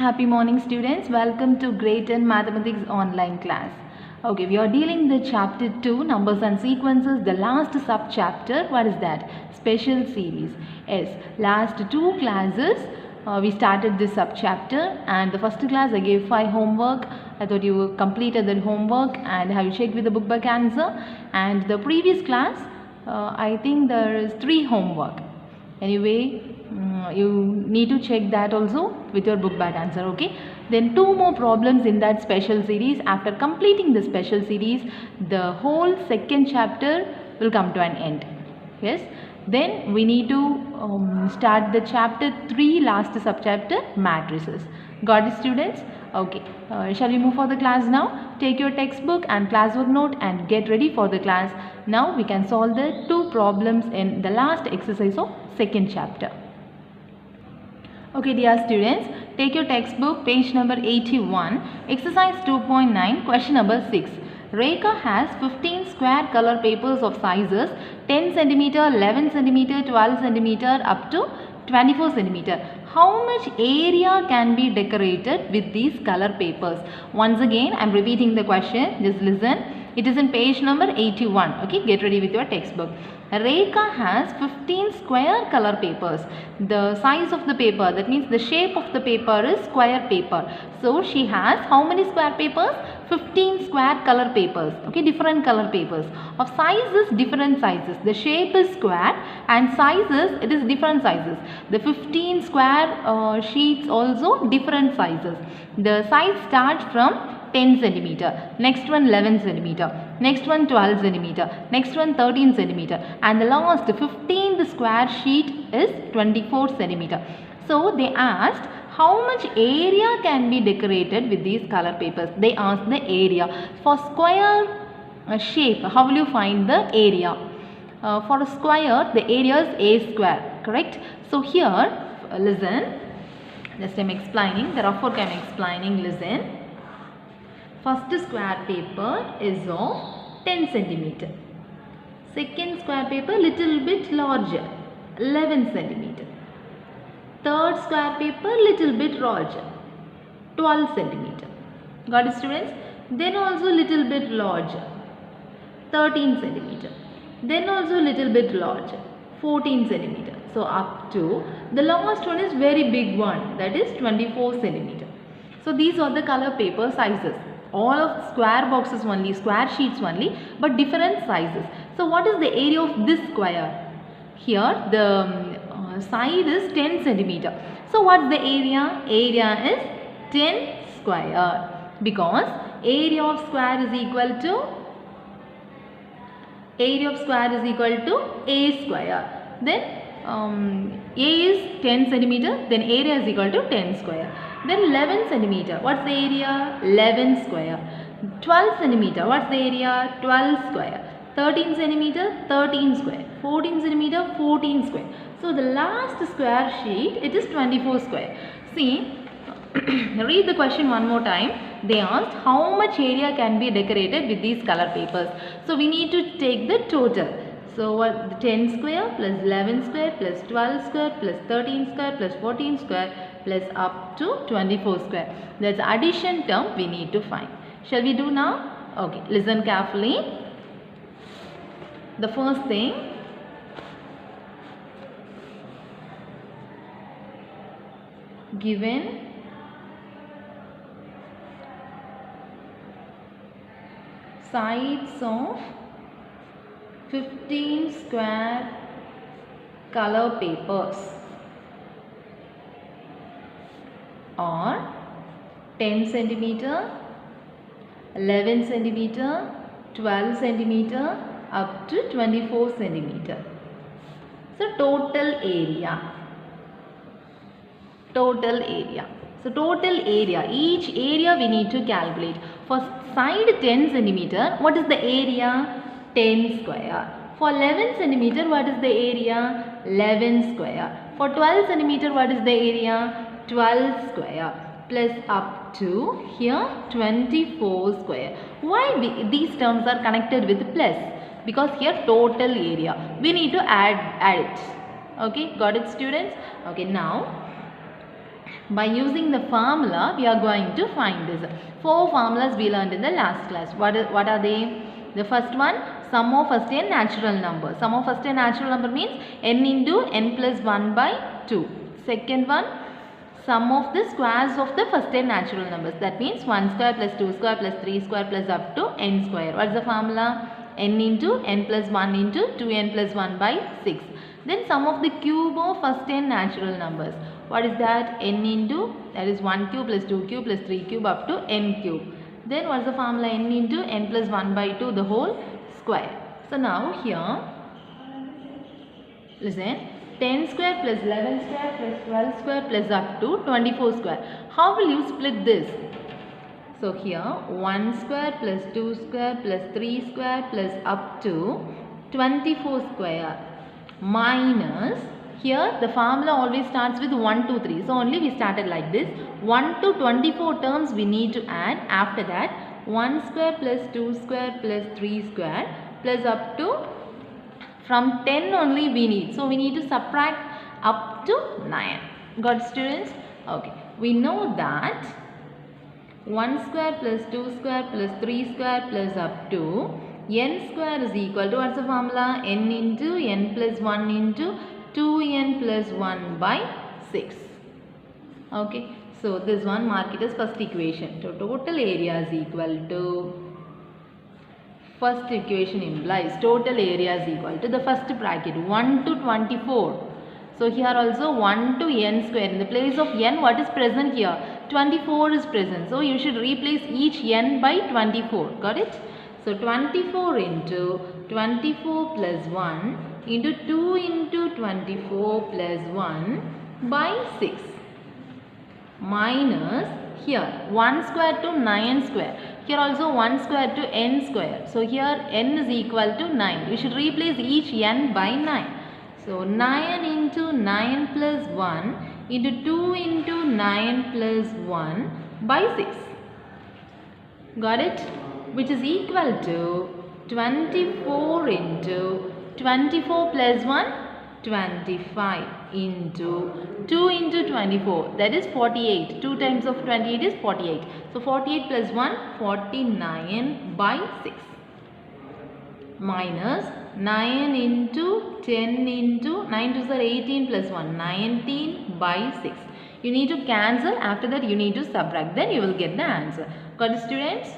Happy morning students, welcome to Grade 10 Mathematics online class. Okay, we are dealing the chapter 2 numbers and sequences, the last sub chapter. What is that? Special series. Yes, last two classes we started this sub chapter, and the first class I gave 5 homework. I thought you completed the homework and have you checked with the book back answer, and the previous class I think there is 3 homework. Anyway, you need to check that also with your book back answer. Okay, then 2 more problems in that special series. After completing the special series, the whole second chapter will come to an end. Yes, then we need to start the chapter 3 last subchapter, matrices. Got it, students? Okay, shall we move for the class now? Take your textbook and classwork note and get ready for the class. Now we can solve the 2 problems in the last exercise of second chapter. Okay, dear students, take your textbook, page number 81, exercise 2.9, question number 6. Rekha has 15 square color papers of sizes 10 cm, 11 cm, 12 cm up to 24 cm. How much area can be decorated with these color papers? Once again, I am repeating the question. Just listen. It is in page number 81. Okay, get ready with your textbook. Rekha has 15 square color papers. The size of the paper, that means the shape of the paper is square paper. So she has how many square papers? 15 square color papers. Okay, different color papers. Of sizes, different sizes. The shape is square and sizes, it is different sizes. The 15 square sheets also different sizes. The size starts from 10 centimeter, next one 11 centimeter, next one 12 centimeter, next one 13 centimeter, and the last 15th square sheet is 24 centimeter. So they asked how much area can be decorated with these color papers. They asked the area. For square shape, how will you find the area? For a square, the area is a square, correct? So here, listen, just I am explaining, the rough work I am explaining, listen. First square paper is of 10 centimeter. Second square paper little bit larger, 11 centimeter. Third square paper little bit larger, 12 centimeter. Got it, students? Then also little bit larger, 13 centimeter. Then also little bit larger, 14 centimeter. So up to the last one is very big one, that is 24 centimeter. So these are the color paper sizes. All of square boxes only, square sheets only, but different sizes. So what is the area of this square? Here the side is 10 centimeter. So what's the area? Area is 10 square, because area of square is equal to a square. Then a is 10 centimeter, then area is equal to 10 square. Then 11 centimeter, what's the area? 11 square. 12 centimeter, what's the area? 12 square. 13 centimeter, 13 square. 14 centimeter, 14 square. So the last square sheet, it is 24 square. See, read the question one more time. They asked how much area can be decorated with these color papers. So we need to take the total. So what? 10 square plus 11 square plus 12 square plus 13 square plus 14 square plus up to 24 square. That's the addition term we need to find. Shall we do now? Okay, listen carefully. The first thing, given sides of 15 square color papers are 10 centimeter, 11 centimeter, 12 centimeter up to 24 centimeter. So total area. So total area, each area we need to calculate. For side 10 centimeter, what is the area? 10 square. For 11 centimeter, what is the area? 11 square. For 12 centimeter, what is the area? 12 square. Plus up to here 24 square. Why these terms are connected with plus? Because here total area. We need to add it. Okay, got it, students? Okay, now By using the formula, we are going to find this. 4 formulas we learned in the last class. What are they? The first one, sum of first n natural number. Sum of first n natural number means n into n plus 1 by 2. Second one, sum of the squares of the first n natural numbers. That means 1 square plus 2 square plus 3 square plus up to n square. What is the formula? N into n plus 1 into 2n plus 1 by 6. Then sum of the cube of first n natural numbers. What is that? N into, that is 1 cube plus 2 cube plus 3 cube up to n cube. Then what is the formula? N into n plus 1 by 2 the whole square. So now here, listen, 10 square plus 11 square plus 12 square plus up to 24 square. How will you split this? So here 1 square plus 2 square plus 3 square plus up to 24 square minus, here the formula always starts with 1, 2, 3. So only we started like this. 1 to 24 terms we need to add. After that 1 square plus 2 square plus 3 square plus up to, from 10 only we need. So we need to subtract up to 9. Got it, students? Okay. We know that 1 square plus 2 square plus 3 square plus up to n square is equal to, what's the formula? N into n plus 1 into 2n plus 1 by 6. Okay. So this one, mark it as first equation. So total area is equal to, first equation implies total area is equal to the first bracket 1 to 24. So here also 1 to n square. In the place of n, what is present here? 24 is present. So you should replace each n by 24. Got it? So 24 into 24 plus 1 into 2 into 24 plus 1 by 6 minus, here 1 square to 9 square. Here also 1 square to n square. So here n is equal to 9. We should replace each n by 9. So 9 into 9 plus 1 into 2 into 9 plus 1 by 6. Got it? Which is equal to 24 into 24 plus 1, 25 into 2 into 24, that is 48. 2 times of 28 is 48. So 48 plus 1, 49 by 6 minus 9 into 10 into 9 to the 18 plus 1, 19 by 6. You need to cancel. After that you need to subtract. Then you will get the answer. Got it, students?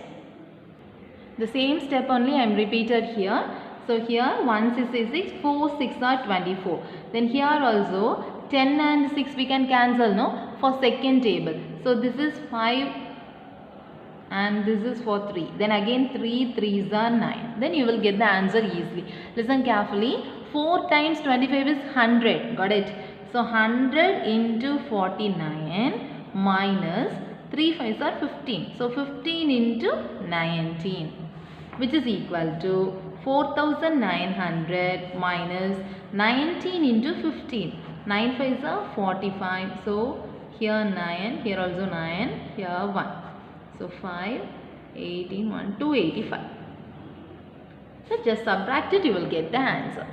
The same step only I am repeated here. So here 1 6 is 6, 4 6 are 24. Then here also 10 and 6 we can cancel, no? For second table. So this is 5 and this is for 3. Then again 3 3s are 9. Then you will get the answer easily. Listen carefully. 4 times 25 is 100. Got it? So 100 into 49 minus 3 5s are 15. So 15 into 19, which is equal to 4900 minus 19 into 15. 9 5s are 45. So here 9, here also 9, here 1. So 5, 18, 1, 285. So just subtract it, you will get the answer.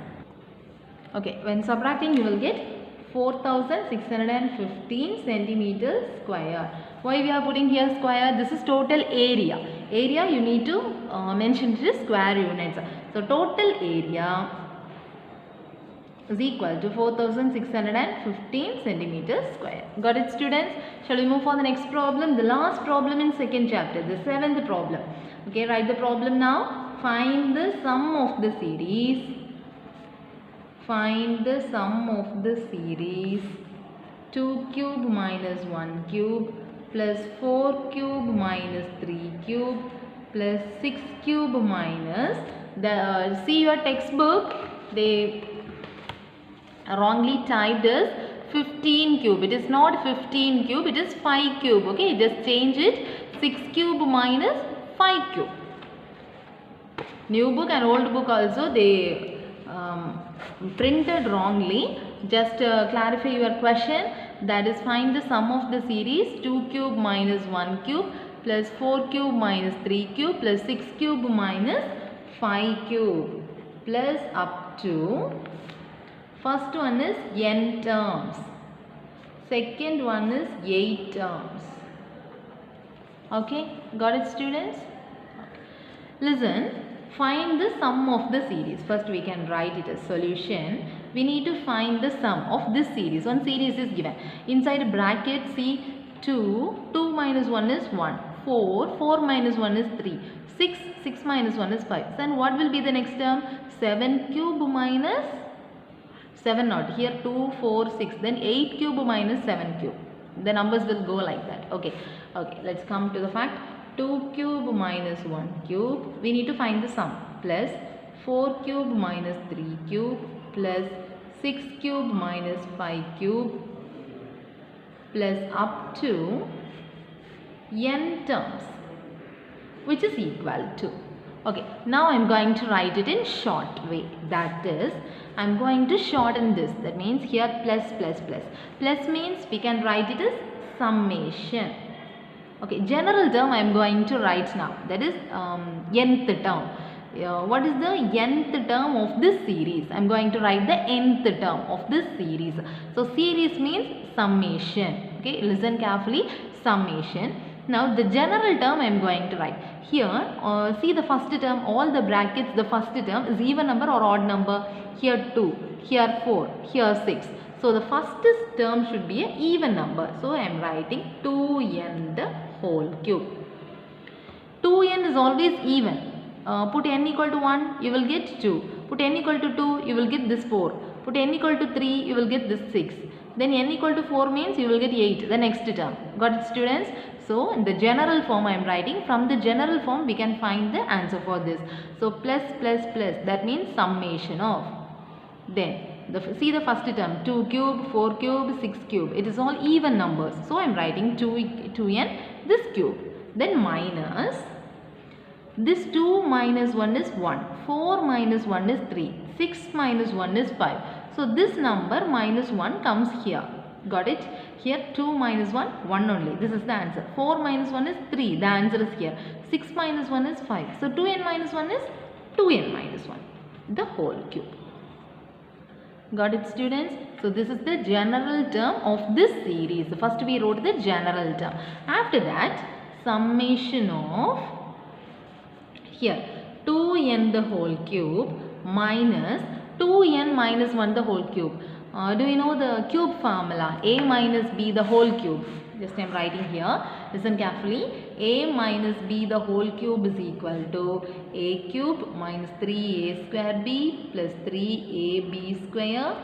Okay, when subtracting you will get 4615 centimeters square. Why we are putting here square? This is total area. Area you need to mention it as square units. So total area is equal to 4615 centimeters square. Got it, students? Shall we move for the next problem? The last problem in second chapter, the 7th problem. Okay, write the problem now. Find the sum of the series. Find the sum of the series 2 cube minus 1 cube plus 4 cube minus 3 cube plus 6 cube minus the see your textbook, they wrongly typed as 15 cube. It is not 15 cube, it is 5 cube. Okay, just change it. 6 cube minus 5 cube. New book and old book also they printed wrongly. Just clarify your question. That is, find the sum of the series 2 cube minus 1 cube plus 4 cube minus 3 cube plus 6 cube minus 5 cube plus up to, first one is n terms. Second one is 8 terms. Okay, got it, students? Okay. Listen, find the sum of the series. First we can write it as solution. We need to find the sum of this series. One series is given. Inside bracket, see 2, 2 minus 1 is 1. 4, 4 minus 1 is 3. 6, 6 minus 1 is 5. Then what will be the next term? 7 cube minus 7 not. Here 2, 4, 6. Then 8 cube minus 7 cube. The numbers will go like that. Okay. Okay. Let's come to the fact. 2 cube minus 1 cube. We need to find the sum. Plus 4 cube minus 3 cube. Plus 6 cube minus 5 cube. Plus up to n terms, which is equal to. Okay, now I am going to write it in short way. That is, I am going to shorten this. That means here plus plus plus. Plus means we can write it as summation. Okay, general term I am going to write now. That is nth term. What is the nth term of this series? I am going to write the nth term of this series. So series means summation. Okay, listen carefully. Summation. Now the general term I am going to write. Here, see the first term, all the brackets, the first term is even number or odd number. Here 2, here 4, here 6. So the first term should be an even number. So I am writing 2n the whole cube. 2n is always even. Put n equal to 1, you will get 2. Put n equal to 2, you will get this 4. Put n equal to 3, you will get this 6. Then n equal to 4 means you will get 8, the next term. Got it, students? So in the general form I am writing. From the general form we can find the answer for this. So plus plus plus, that means summation of. Then see the first term, 2 cube, 4 cube, 6 cube. It is all even numbers. So I am writing 2n this cube. Then minus. This 2 minus 1 is 1. 4 minus 1 is 3. 6 minus 1 is 5. So this number minus 1 comes here. Got it? Here 2 minus 1, 1 only. This is the answer. 4 minus 1 is 3. The answer is here. 6 minus 1 is 5. So 2n minus 1 is 2n minus 1. The whole cube. Got it, students? So this is the general term of this series. First we wrote the general term. After that, summation of here 2n the whole cube minus 2n minus 1 the whole cube. Do you know the cube formula? A minus b the whole cube. Just I am writing here. Listen carefully. A minus b the whole cube is equal to a cube minus 3a square b plus 3ab square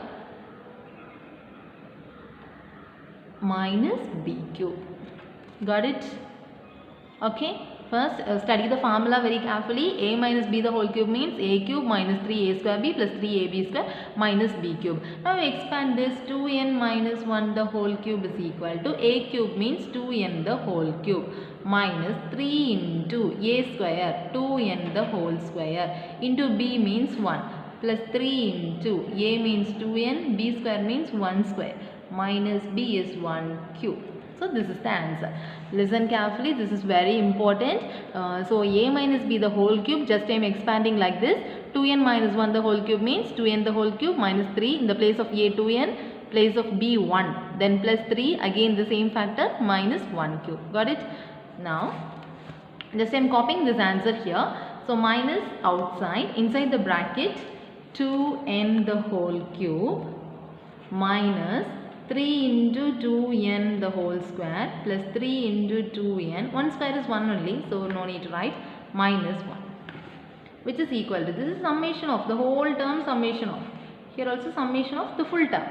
minus b cube. Got it? Okay. First, study the formula very carefully. A minus b the whole cube means a cube minus 3a square b plus 3ab square minus b cube. Now we expand this. 2n minus 1 the whole cube is equal to a cube means 2n the whole cube minus 3 into a square 2n the whole square into b means 1 plus 3 into a means 2n, b square means 1 square minus b is 1 cube. So this is the answer. Listen carefully. This is very important. So a minus b the whole cube. Just I am expanding like this. 2n minus 1 the whole cube means 2n the whole cube minus 3. In the place of a 2n, place of b 1. Then plus 3. Again the same factor minus 1 cube. Got it? Now just I am copying this answer here. So minus outside. Inside the bracket 2n the whole cube minus 3 into 2n the whole square plus 3 into 2n. 1 square is 1 only, so no need to write, minus 1, which is equal to, this is summation of the whole term, summation of. Here also summation of the full term.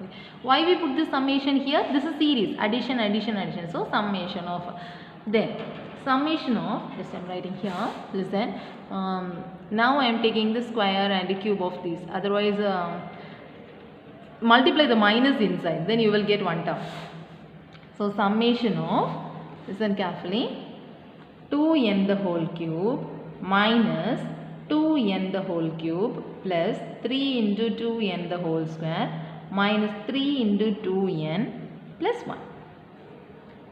Okay. Why we put this summation here? This is series, addition, addition, addition. So summation of. Then summation of, just I am writing here, listen. Now I am taking the square and the cube of these. Otherwise, multiply the minus inside, then you will get one term. So summation of, listen carefully, 2n the whole cube minus 2n the whole cube plus 3 into 2n the whole square minus 3 into 2n plus 1.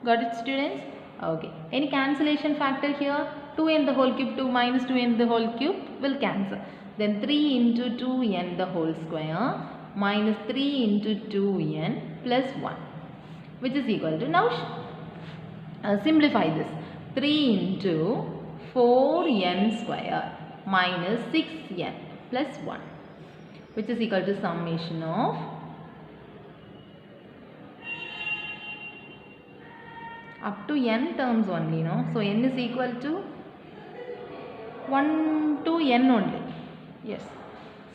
Got it, students? Okay. Any cancellation factor here? 2n the whole cube, 2 minus 2n the whole cube will cancel. Then 3 into 2n the whole square minus 3 into 2n plus 1, which is equal to, now simplify this, 3 into 4n square minus 6n plus 1, which is equal to summation of up to n terms only, no? So n is equal to 1 to n only. Yes.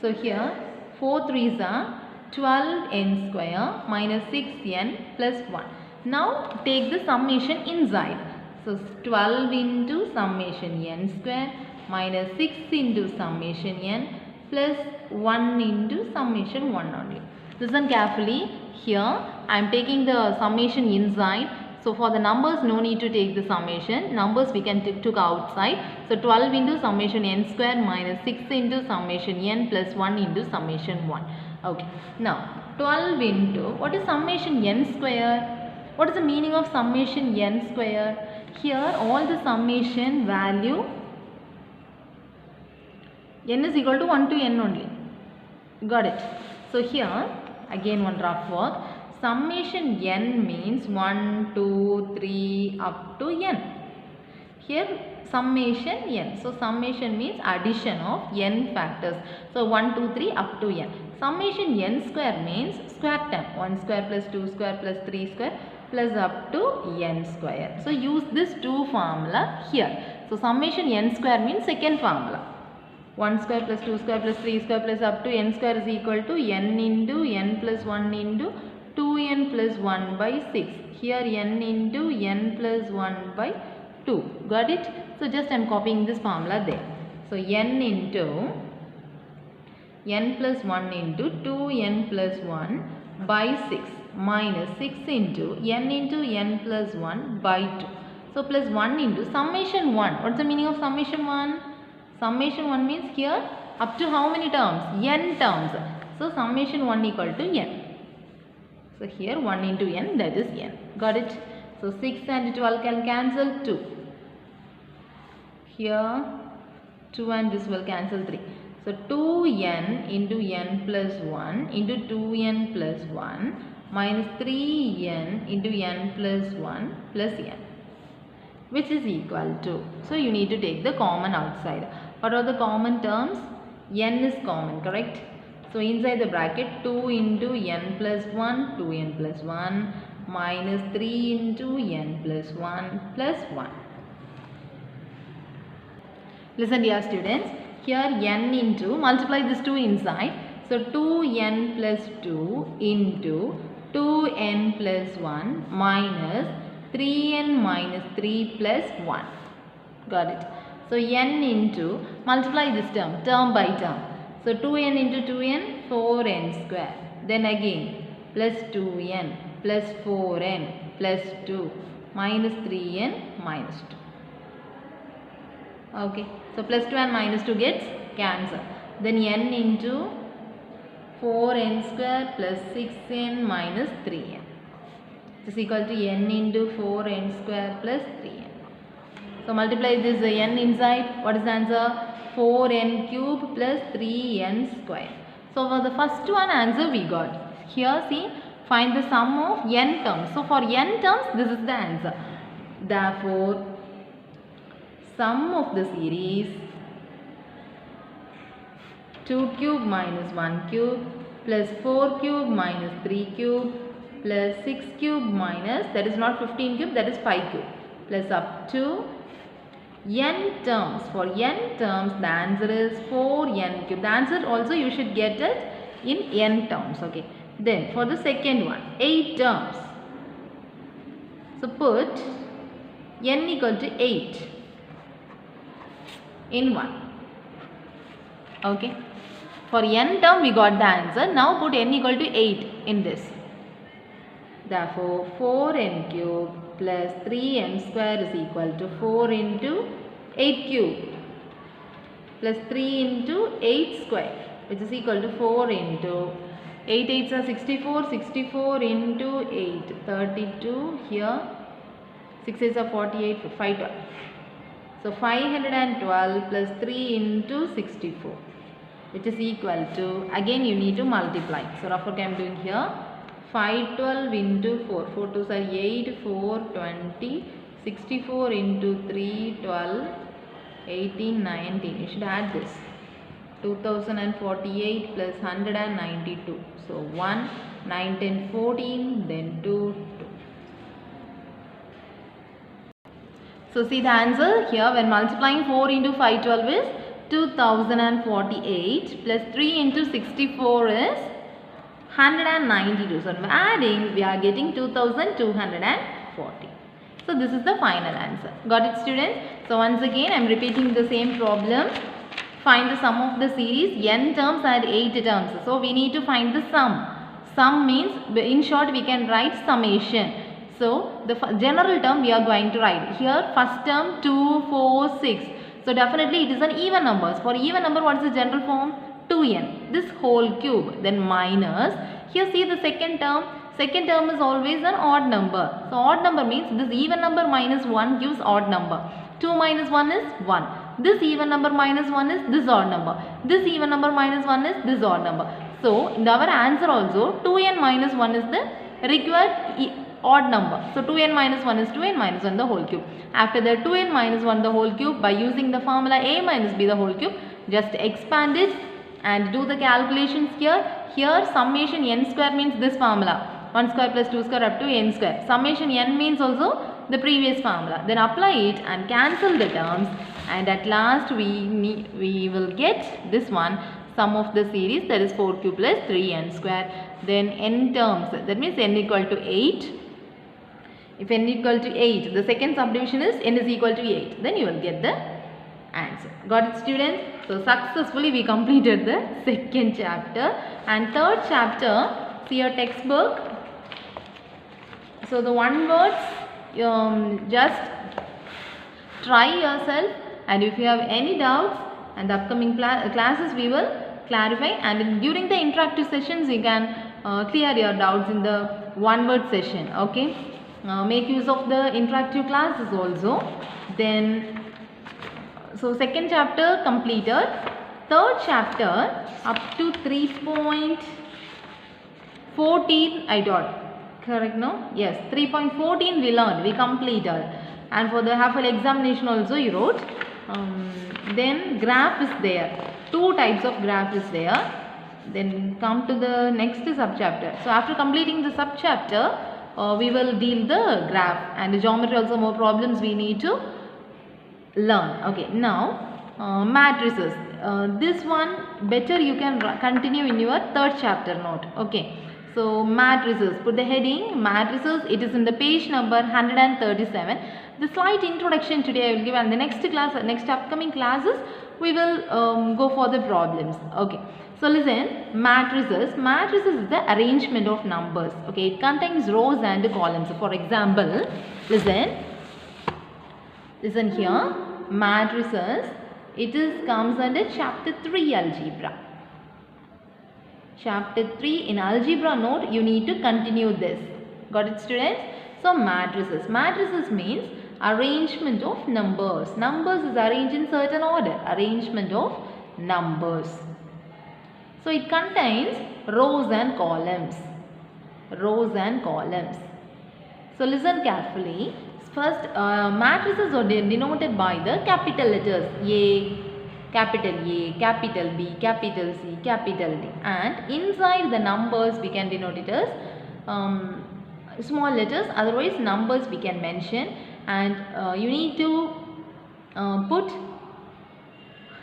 So here 4 3s are 12n square minus 6n plus 1. Now take the summation inside. So 12 into summation n square minus 6 into summation n plus 1 into summation 1 only. Listen carefully. Here I am taking the summation inside. So for the numbers, no need to take the summation. Numbers we can took outside. So 12 into summation n square minus 6 into summation n plus 1 into summation 1. Okay. Now 12 into, what is summation n square? What is the meaning of summation n square? Here all the summation value n is equal to 1 to n only. Got it? So here again one rough work. Summation n means 1, 2, 3 up to n. Here summation n. So summation means addition of n factors. So 1, 2, 3 up to n. Summation n square means square term. 1 square plus 2 square plus 3 square plus up to n square. So use this two formula here. So summation n square means second formula. 1 square plus 2 square plus 3 square plus up to n square is equal to n into n plus 1 into 2n plus 1 by 6. Here n into n plus 1 by 2. Got it? So just I am copying this formula there. So n into n plus 1 into 2n plus 1 by 6 minus 6 into n plus 1 by 2. So plus 1 into summation 1. What's the meaning of summation 1? Summation 1 means here up to how many terms? N terms. So summation 1 equal to n. So here 1 into n, that is n. Got it? So 6 and 12 can cancel 2. Here 2 and this will cancel 3. So 2n into n plus 1 into 2n plus 1 minus 3n into n plus 1 plus n, which is equal to, so you need to take the common outside. What are the common terms? N is common, correct? So inside the bracket 2 into n plus 1, 2n plus 1 minus 3 into n plus 1 plus 1. Listen dear students, here n into, multiply this 2 inside. So 2n plus 2 into 2n plus 1 minus 3n minus 3 plus 1. Got it? So n into, multiply this term, term by term. So 2n into 2n, 4n square. Then again plus 2n plus 4n plus 2 minus 3n minus 2. Okay. So plus 2 and minus 2 gets cancelled. Then n into 4n square plus 6n minus 3n. This is equal to n into 4n square plus 3n. So multiply this n inside. What is the answer? 4n cube plus 3n square. So for the first one answer we got. Here see, find the sum of n terms. So for n terms this is the answer. Therefore sum of the series 2 cube minus 1 cube plus 4 cube minus 3 cube plus 6 cube minus, that is not 15 cube, that is 5 cube, plus up to n terms. For n terms the answer is 4n cube. The answer also you should get it in n terms. Okay. Then for the second one, 8 terms. So put n equal to 8 in 1. Okay. For n term we got the answer. Now put n equal to 8 in this. Therefore 4n cube plus 3n square is equal to 4 into 8 cube plus 3 into 8 square, which is equal to 4 into 8 8s are 64, 64 into 8, 32, here 6 8s are 48, 512. So 512 plus 3 into 64, which is equal to, again you need to multiply. So rough work I am doing here, 512 into 4. 4 2s are 8, 4, 20. 64 into 3, 12, 18, 19. You should add this. 2048 plus 192. So 1, 9, 10, 14, then 2, 2. So see the answer here, when multiplying 4 into 512 is 2048 plus 3 into 64 is 192. So adding, we are getting 2240. So this is the final answer. Got it, students? So once again I am repeating the same problem. Find the sum of the series, n terms and 8 terms. So we need to find the sum. Sum means, in short, we can write summation. So the general term we are going to write. Here first term 2, 4, 6. So definitely it is an even numbers. For even number, what is the general form? 2n. This whole cube. Then minus. Here see the second term. Second term is always an odd number. So odd number means this even number minus 1 gives odd number. 2 minus 1 is 1. This even number minus 1 is this odd number. This even number minus 1 is this odd number. So in our answer also 2n minus 1 is the required odd number. So 2n minus 1 is 2n minus 1 the whole cube. After that 2n minus 1 the whole cube, by using the formula a minus b the whole cube, just expand it and do the calculations here. Here summation n square means this formula. 1 square plus 2 square up to n square. Summation n means also the previous formula. Then apply it and cancel the terms, and at last we will get this one, sum of the series, that is 4 cube plus 3n square. Then n terms, that means n equal to 8. If n equal to 8, the second subdivision is n is equal to 8. Then you will get the answer. Got it, students? So successfully we completed the second chapter. And third chapter, see your textbook. So the one words, just try yourself, and if you have any doubts, and the upcoming classes we will clarify, and during the interactive sessions you can clear your doubts in the one word session. Okay, make use of the interactive classes also. Then so second chapter completed. Third chapter up to 3.14 I taught. Correct, no? Yes, 3.14 we learned, we completed. And for the half examination also you wrote. Then graph is there. Two types of graph is there. Then come to the next subchapter. So after completing the subchapter, we will deal the graph, and the geometry also more problems we need to learn. Okay, now matrices. This one better you can continue in your third chapter note. Okay. So matrices, put the heading matrices. It is in the page number 137. The slight introduction today I will give, and the next class, next upcoming classes we will go for the problems. Okay. So listen, matrices. Matrices is the arrangement of numbers. Okay, it contains rows and columns. So for example, listen here. Matrices. It comes under chapter 3 algebra. Chapter 3 in algebra note, you need to continue this. Got it, students? So matrices. Matrices means arrangement of numbers. Numbers is arranged in certain order. Arrangement of numbers. So it contains rows and columns. Rows and columns. So listen carefully. First, matrices are denoted by the capital letters A, capital A, capital B, capital C, capital D, and inside the numbers we can denote it as small letters, otherwise numbers we can mention, and you need to put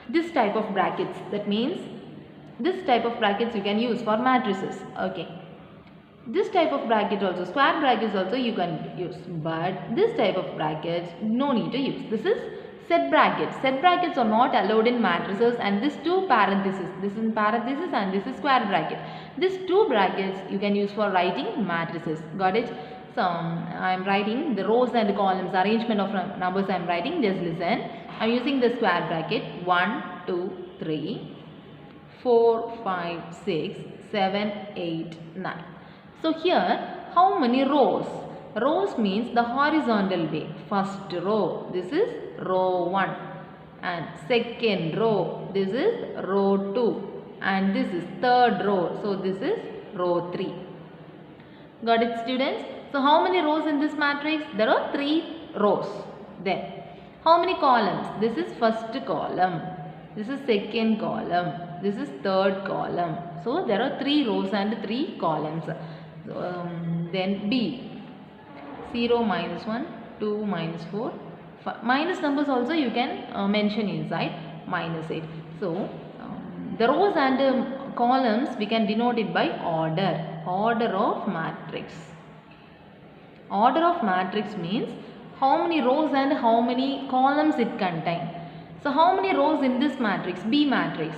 this type of brackets. That means this type of brackets you can use for matrices. Okay, this type of bracket also, square brackets also you can use, but this type of brackets no need to use. This is set brackets. Set brackets are not allowed in matrices, and this two parentheses, this is parenthesis and this is square bracket. These two brackets you can use for writing matrices. Got it? So I am writing the rows and columns, arrangement of numbers I am writing. Just listen. I am using the square bracket 1, 2, 3, 4, 5, 6, 7, 8, 9. So here how many rows? Rows means the horizontal way. First row, this is row 1, and second row, this is row 2, and this is third row, so this is row 3. Got it, students? So how many rows in this matrix? There are 3 rows. Then how many columns? This is first column, this is second column, this is third column. So there are 3 rows and 3 columns. So, then B, 0, minus 1, 2, minus 4, minus numbers also you can mention inside, minus 8. So the rows and columns we can denote it by order of matrix. Order of matrix means how many rows and how many columns it contains. So how many rows in this matrix? B matrix.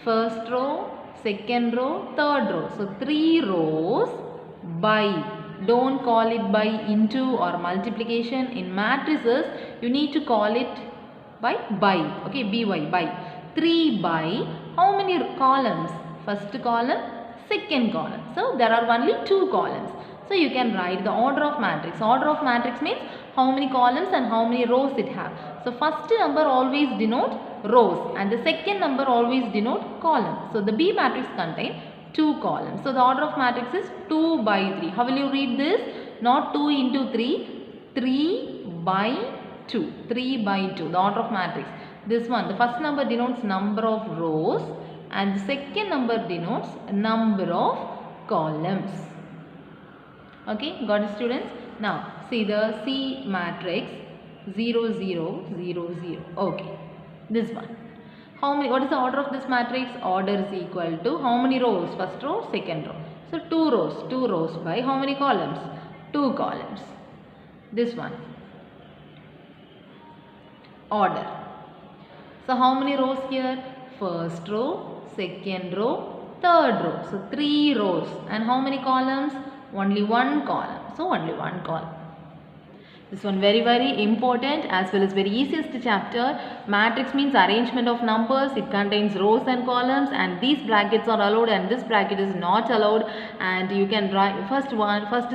First row, second row, third row. So 3 rows by. Don't call it by into or multiplication. In matrices you need to call it by. Okay, by. 3 by. How many columns? First column, second column. So there are only 2 columns. So you can write the order of matrix. Order of matrix means how many columns and how many rows it have. So first number always denote rows and the second number always denote column. So the B matrix contains 2 columns. So the order of matrix is 2 by 3. How will you read this? Not 2 into 3, 3 by 2. 3 by 2, the order of matrix. This one, the first number denotes number of rows and the second number denotes number of columns. Okay, got it, students? Now see the C matrix 0, 0, 0, 0. Okay, this one. How many? What is the order of this matrix? Order is equal to how many rows? First row, second row. So 2 rows by how many columns? 2 columns. This one. Order. So how many rows here? First row, second row, third row. So 3 rows. And how many columns? Only 1 column. So only 1 column. This one very important as well as very easiest chapter. Matrix means arrangement of numbers. It contains rows and columns and these brackets are allowed and this bracket is not allowed. And you can write first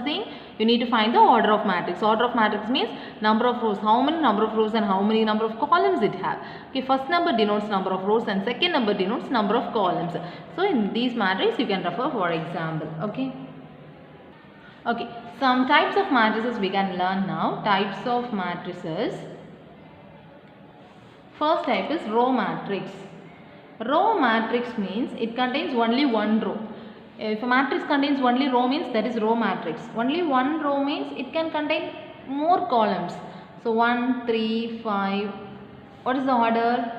thing you need to find the order of matrix. Order of matrix means number of rows. How many number of rows and how many number of columns it have. Okay, first number denotes number of rows and second number denotes number of columns. So in these matrix you can refer for example. Okay, some types of matrices we can learn now. Types of matrices. First type is row matrix. Row matrix means it contains only 1 row. If a matrix contains only row means that is row matrix. Only 1 row means it can contain more columns. So 1, 3, 5. What is the order?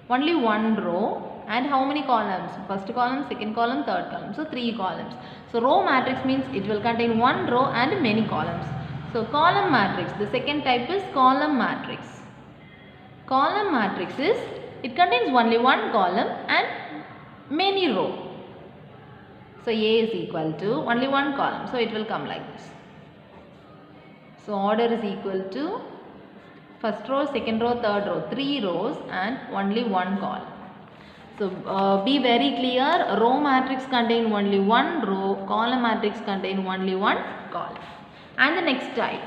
Only 1 row. And how many columns? First column, second column, third column. So 3 columns. So row matrix means it will contain 1 row and many columns. So column matrix. The second type is column matrix. Column matrix is it contains only 1 column and many row. So A is equal to only 1 column. So it will come like this. So order is equal to first row, second row, third row. 3 rows and only 1 column. So be very clear, row matrix contain only 1 row, column matrix contain only 1 column. And the next type,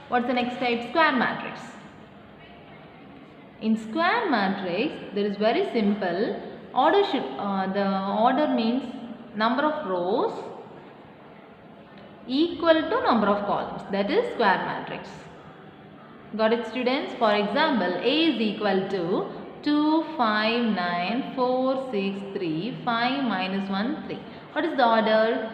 what's the next type? Square matrix. In square matrix, there is very simple, order should, the order means number of rows equal to number of columns, that is square matrix. Got it, students? For example, A is equal to 2, 5, 9, 4, 6, 3, 5, minus 1, 3. What is the order?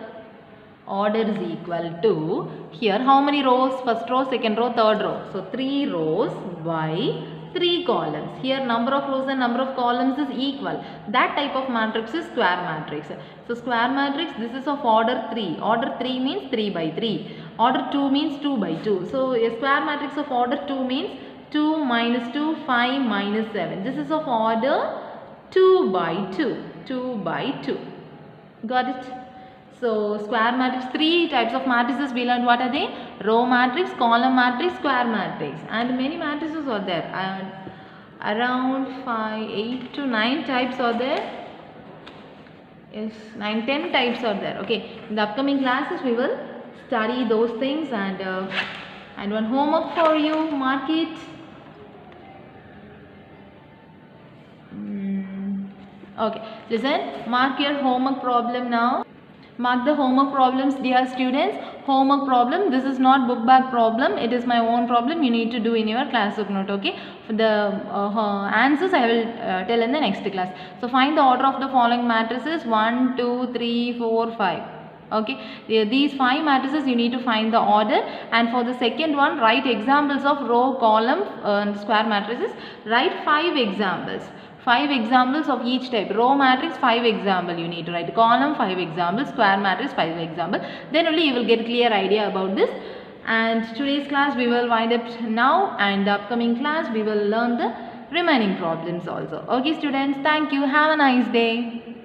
Order is equal to, here how many rows? First row, second row, third row. So 3 rows by 3 columns. Here number of rows and number of columns is equal. That type of matrix is square matrix. So square matrix, this is of order 3. Order 3 means 3 by 3. Order 2 means 2 by 2. So a square matrix of order 2 means 2 minus 2, 5 minus 7. This is of order 2 by 2. 2 by 2. Got it? So square matrix, 3 types of matrices we learned. What are they? Row matrix, column matrix, square matrix. And many matrices are there. Around 5, 8 to 9 types are there. Yes, 9, 10 types are there. Okay. In the upcoming classes we will study those things and one homework for you. Mark it. Okay, listen, mark your homework problem now. Mark the homework problems, dear students. Homework problem, this is not book bag problem, it is my own problem. You need to do in your classwork note. Okay, for the answers I will tell in the next class. So find the order of the following matrices: 1 2 3 4 5. Okay, these 5 matrices you need to find the order, and for the second one, write examples of row, column, square matrices. Write 5 examples. 5 examples of each type. Row matrix, 5 example you need to write. Column, 5 examples. Square matrix, 5 example. Then only you will get clear idea about this. And today's class we will wind up now, and the upcoming class we will learn the remaining problems also. Okay students, thank you. Have a nice day.